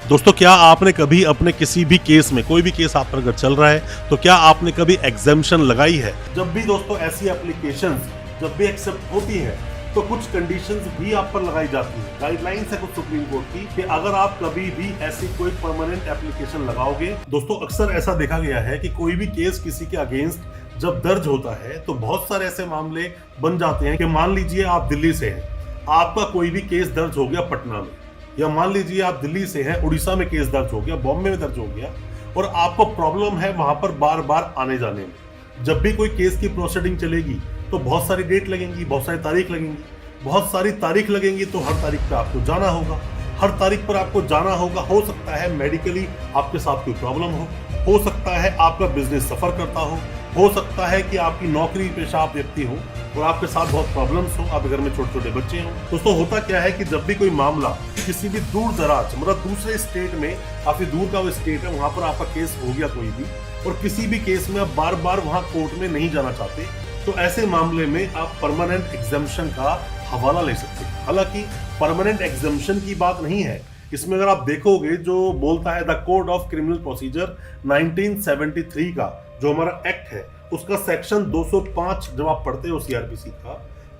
दोस्तों, क्या आपने कभी अपने किसी भी केस में, कोई भी केस आप पर अगर चल रहा है तो क्या आपने कभी एग्जेम्पशन लगाई है? जब भी दोस्तों ऐसी एप्लीकेशंस जब भी एक्सेप्ट होती है तो कुछ कंडीशंस भी आप पर लगाई जाती है। गाइडलाइंस है कुछ सुप्रीम कोर्ट की कि अगर आप कभी भी ऐसी कोई परमानेंट एप्लीकेशन लगाओगे, दोस्तों अक्सर ऐसा देखा गया है कि कोई भी केस किसी के अगेंस्ट जब दर्ज होता है तो बहुत सारे ऐसे मामले बन जाते हैं कि मान लीजिए आप दिल्ली से हैं, आपका कोई भी केस दर्ज हो गया पटना में, या मान लीजिए आप दिल्ली से हैं, उड़ीसा में केस दर्ज हो गया, बॉम्बे में दर्ज हो गया और आपको प्रॉब्लम है वहां पर बार बार आने जाने में। जब भी कोई केस की प्रोसीडिंग चलेगी तो बहुत सारी डेट लगेंगी, बहुत सारी तारीख लगेंगी, बहुत सारी तारीख लगेंगी तो हर तारीख पे आपको जाना होगा, हर तारीख पर आपको जाना होगा। हो सकता है मेडिकली आपके साथ कोई प्रॉब्लम हो सकता है आपका बिजनेस सफर करता हो सकता है कि आपकी नौकरी पेशा आप व्यक्ति हो और आपके साथ बहुत प्रॉब्लम्स हो, आपके घर में छोटे छोटे बच्चे हो। दोस्तों होता क्या है कि जब भी कोई मामला किसी भी दूर दराज मतलब दूसरे स्टेट में, काफी दूर का वो स्टेट है, वहां पर आपका केस हो गया कोई भी, और किसी भी केस में आप बार बार वहां कोर्ट में नहीं जाना चाहते, तो ऐसे मामले में आप परमानेंट एग्जेम्पशन का हवाला ले सकते हैं। हालांकि परमानेंट एग्जेम्पशन की बात नहीं है इसमें। अगर आप देखोगे जो बोलता है the code of criminal procedure 1973 का जो हमारा एक्ट है, उसका सेक्शन 205 जब आप पढ़ते हो सीआरपीसी का,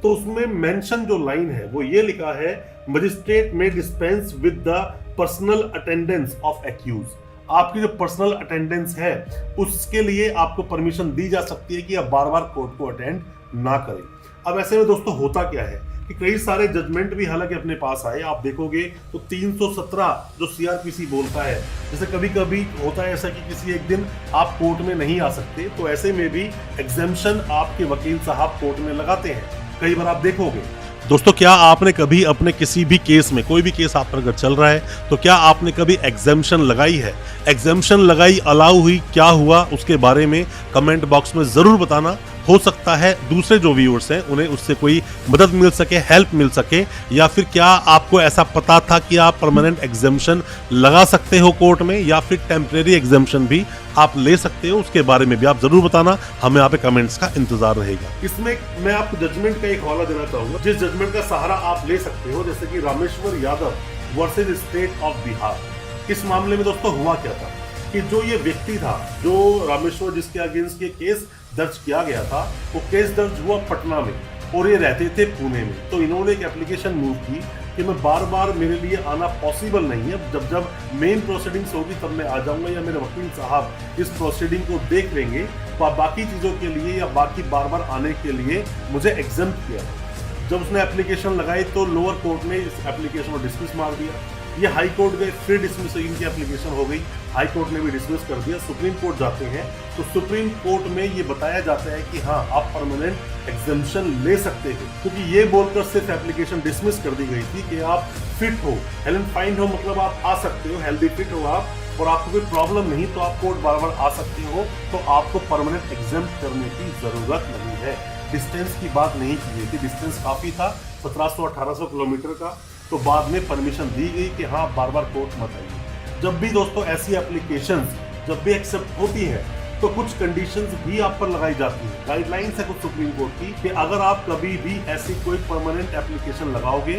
तो उसमें मेंशन जो लाइन है वो ये लिखा है, मजिस्ट्रेट में dispense with the personal attendance of accused. आपकी जो पर्सनल अटेंडेंस है उसके लिए आपको परमिशन दी जा सकती है कि आप बार बार कोर्ट को अटेंड ना करें। अब ऐसे में दोस्तों होता क्या है कि कई सारे जजमेंट भी हालांकि अपने पास आए, आप देखोगे तो 317 जो सीआरपीसी बोलता है, जैसे कभी कभी होता है ऐसा कि किसी एक दिन आप कोर्ट में नहीं आ सकते, तो ऐसे में भी एग्जेम्पशन आपके वकील साहब कोर्ट में लगाते हैं। कई बार आप देखोगे। दोस्तों, क्या आपने कभी अपने किसी भी केस में, कोई भी केस आप पर अगर चल रहा है तो क्या आपने कभी एग्जेम्पशन लगाई है? एग्जेम्पशन लगाई, अलाउ हुई, क्या हुआ, उसके बारे में कमेंट बॉक्स में जरूर बताना। हो सकता है दूसरे जो व्यूअर्स हैं उन्हें उससे कोई मदद मिल सके, हेल्प मिल सके, या फिर क्या आपको ऐसा पता था कि आप परमानेंट एग्जेम्पशन लगा सकते हो कोर्ट में, या फिर टेम्परेरी एग्जेम्पशन भी आप ले सकते हो, उसके बारे में भी आप जरूर बताना। हमें यहाँ पे कमेंट्स का इंतजार रहेगा। इसमें मैं आपको जजमेंट का एक हवाला देना चाहूंगा जिस जजमेंट का सहारा आप ले सकते हो, जैसे कि Rameshwar Yadav versus state of Bihar. इस मामले में दोस्तों हुआ क्या था कि जो ये व्यक्ति था, जो रामेश्वर जिसके अगेंस्ट ये केस दर्ज किया गया था, वो केस दर्ज हुआ पटना में और ये रहते थे पुणे में। तो इन्होंने एक एप्लीकेशन मूव की कि मैं बार बार, मेरे लिए आना पॉसिबल नहीं है, जब मेन प्रोसीडिंग्स होगी तब मैं आ जाऊंगा, या मेरे वकील साहब इस प्रोसीडिंग को देख लेंगे, तो बाकी चीज़ों के लिए या बाकी बार बार आने के लिए मुझे एग्जेम्प्ट किया। जब उसने एप्लीकेशन लगाई तो लोअर कोर्ट ने इस एप्लीकेशन को डिसमिस मार दिया। ये हाई कोर्ट गए, फिर डिसमिस की एप्लीकेशन हो गई, हाई कोर्ट ने भी डिसमिस कर दिया। सुप्रीम कोर्ट जाते हैं तो सुप्रीम कोर्ट में ये बताया जाता है कि हाँ, आप परमानेंट एग्जेम्पशन ले सकते हो, क्योंकि ये बोलकर सिर्फ एप्लीकेशन डिसमिस कर दी गई थी कि आप फिट हो, हेल्थ एंड फाइन हो, मतलब आप आ सकते हो, हेल्दी फिट हो आप, और आपको कोई प्रॉब्लम नहीं, तो आप कोर्ट बार बार आ सकते हो, तो आपको परमानेंट एग्जेम्प्ट करने की जरूरत नहीं है। डिस्टेंस की बात नहीं की गई थी, डिस्टेंस काफी था, 1700-1800 किलोमीटर का, तो बाद में परमिशन दी गई कि हाँ, बार बार कोर्ट मत आइए। जब भी दोस्तों ऐसी एप्लीकेशंस जब भी एक्सेप्ट होती है तो कुछ कंडीशंस भी आप पर लगाई जाती है। गाइडलाइंस है कुछ सुप्रीम कोर्ट की कि अगर आप कभी भी ऐसी कोई परमानेंट एप्लीकेशन लगाओगे,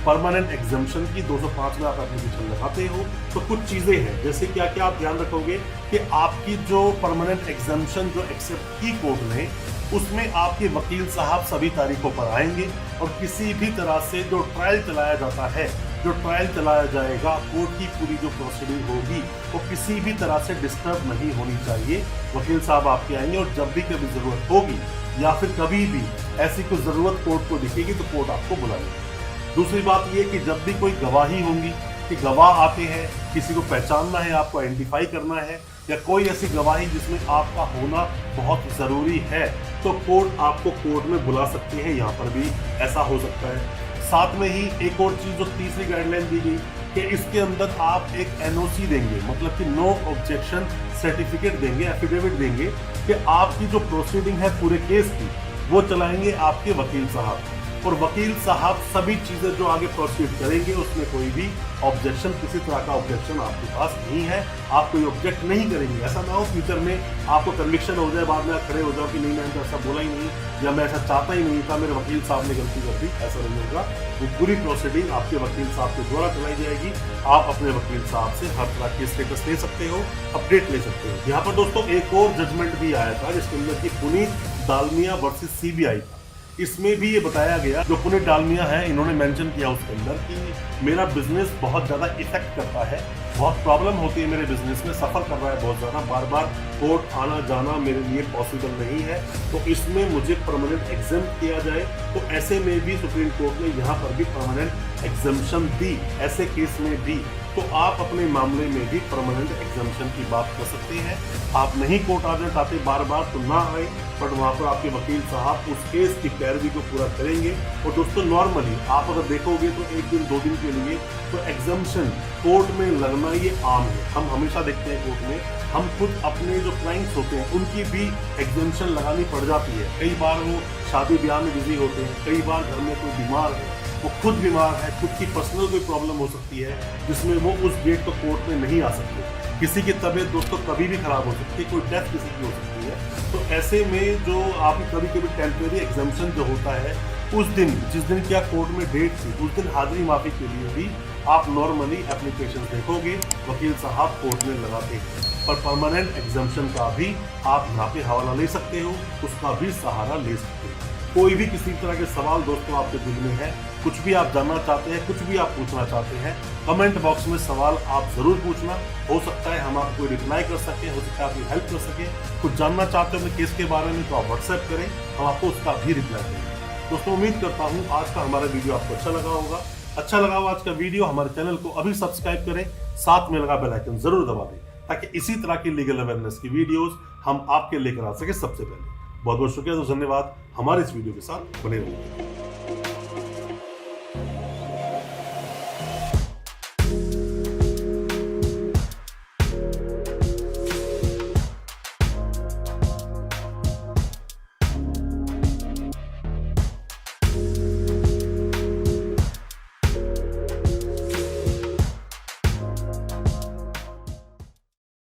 परमानेंट एग्जेम्पशन की 205 में आप एप्लीकेशन लगाते हो, तो कुछ चीजें हैं, जैसे क्या क्या आप ध्यान रखोगे कि आपकी जो परमानेंट एग्जेम्पशन जो एक्सेप्ट की कोर्ट ने, उसमें आपके वकील साहब सभी तारीखों पर आएंगे और किसी भी तरह से जो ट्रायल चलाया जाता है, जो ट्रायल चलाया जाएगा, कोर्ट की पूरी जो प्रोसीडिंग होगी वो किसी भी तरह से डिस्टर्ब नहीं होनी चाहिए। वकील साहब आपके आएंगे और जब भी कभी जरूरत होगी या फिर कभी भी ऐसी कोई जरूरत कोर्ट को दिखेगी तो कोर्ट आपको बुलाएगी। दूसरी बात ये कि जब भी कोई गवाही होंगी कि गवाह आते हैं, किसी को पहचानना है, आपको आइडेंटिफाई करना है, या कोई ऐसी गवाही जिसमें आपका होना बहुत ज़रूरी है, तो कोर्ट आपको कोर्ट में बुला सकते हैं। यहाँ पर भी ऐसा हो सकता है। साथ में ही एक और चीज़ जो तीसरी गाइडलाइन दी गई कि इसके अंदर आप एक एनओसी देंगे, मतलब कि नो ऑब्जेक्शन सर्टिफिकेट देंगे, एफिडेविट देंगे कि आपकी जो प्रोसीडिंग है पूरे केस की वो चलाएंगे आपके वकील साहब, और वकील साहब सभी चीजें जो आगे प्रोसीड करेंगे उसमें कोई भी ऑब्जेक्शन, किसी तरह का ऑब्जेक्शन आपके पास नहीं है, आप कोई ऑब्जेक्ट नहीं करेंगे। ऐसा ना हो फ्यूचर में आपको कन्विक्शन हो जाए, बाद में आप खड़े हो जाओ कि नहीं, मैंने तो ऐसा बोला ही नहीं, या मैं ऐसा चाहता ही नहीं था, मेरे वकील साहब ने गलती कर दी, ऐसा नहीं होगा। वो पूरी प्रोसीडिंग आपके वकील साहब के द्वारा चलाई जाएगी। आप अपने वकील साहब से हर तरह की स्टेटस ले सकते हो, अपडेट ले सकते हो। यहाँ पर दोस्तों एक और जजमेंट भी आया था जिसके अंदर की पुनीत दालमिया वर्सेस सीबीआई था। इसमें भी ये बताया गया, जो पुनीत दालमिया है इन्होंने मेंशन किया उसके अंदर कि मेरा बिजनेस बहुत ज़्यादा इफेक्ट करता है, बहुत प्रॉब्लम होती है मेरे बिजनेस में, सफ़र कर रहा है बहुत ज़्यादा, बार बार कोर्ट आना जाना मेरे लिए पॉसिबल नहीं है, तो इसमें मुझे परमानेंट एग्जाम किया जाए। तो ऐसे में भी सुप्रीम कोर्ट ने यहाँ पर भी परमानेंट एग्जामेशन दी। ऐसे केस में भी तो आप अपने मामले में भी परमानेंट एग्जामेशन की बात कर सकते हैं। आप नहीं कोर्ट आना चाहते बार बार तो ना आए, बट वहाँ पर आपके वकील साहब उस केस की पैरवी को पूरा करेंगे। और दोस्तों नॉर्मली आप अगर देखोगे तो एक दिन 2 दिन के लिए तो एग्जामेशन कोर्ट में लगना ये आम है। हम हमेशा देखते हैं कोर्ट में, हम खुद अपने जो क्लाइंट्स होते हैं उनकी भी एग्जामेशन लगानी पड़ जाती है। कई बार वो शादी ब्याह में बिजी होते हैं, कई बार घर में कोई बीमार है, वो खुद बीमार है, खुद की पर्सनल कोई प्रॉब्लम हो सकती है जिसमें वो उस डेट तो कोर्ट में नहीं आ सकते। किसी की तबीयत दोस्तों कभी भी खराब हो सकती है, कोई डेथ किसी की हो सकती है। तो ऐसे में जो आप कभी कभी टेम्परेरी एग्जामेशन जो होता है उस दिन, जिस दिन क्या कोर्ट में डेट थी, उस दिन हाजिरी माफी के लिए भी आप नॉर्मली एप्लीकेशन देखोगे वकील साहब कोर्ट में लगाते हैं। पर परमानेंट एग्जामेशन का भी आप यहाँ पे हवाला ले सकते हो, उसका भी सहारा ले सकते हो। कोई भी किसी तरह के सवाल दोस्तों आपके दिल में है, कुछ भी आप जानना चाहते हैं, कुछ भी आप पूछना चाहते हैं, कमेंट बॉक्स में सवाल आप जरूर पूछना। हो सकता है हम आपको रिप्लाई कर सकें, हो सकता है आपकी हेल्प कर सकें। कुछ जानना चाहते हो अपने केस के बारे में तो आप व्हाट्सएप करें, हम आपको उसका भी रिप्लाई देंगे। दोस्तों उम्मीद करता हूँ आज का हमारा वीडियो आपको अच्छा लगा होगा। अच्छा लगा हो आज का वीडियो, हमारे चैनल को अभी सब्सक्राइब करें, साथ में लगा बेल आइकन जरूर दबा दें ताकि इसी तरह की लीगल अवेयरनेस की वीडियोस हम आपके लेकर आ सके सबसे पहले। बहुत बहुत शुक्रिया, तो धन्यवाद हमारे इस वीडियो के साथ बने रहिए।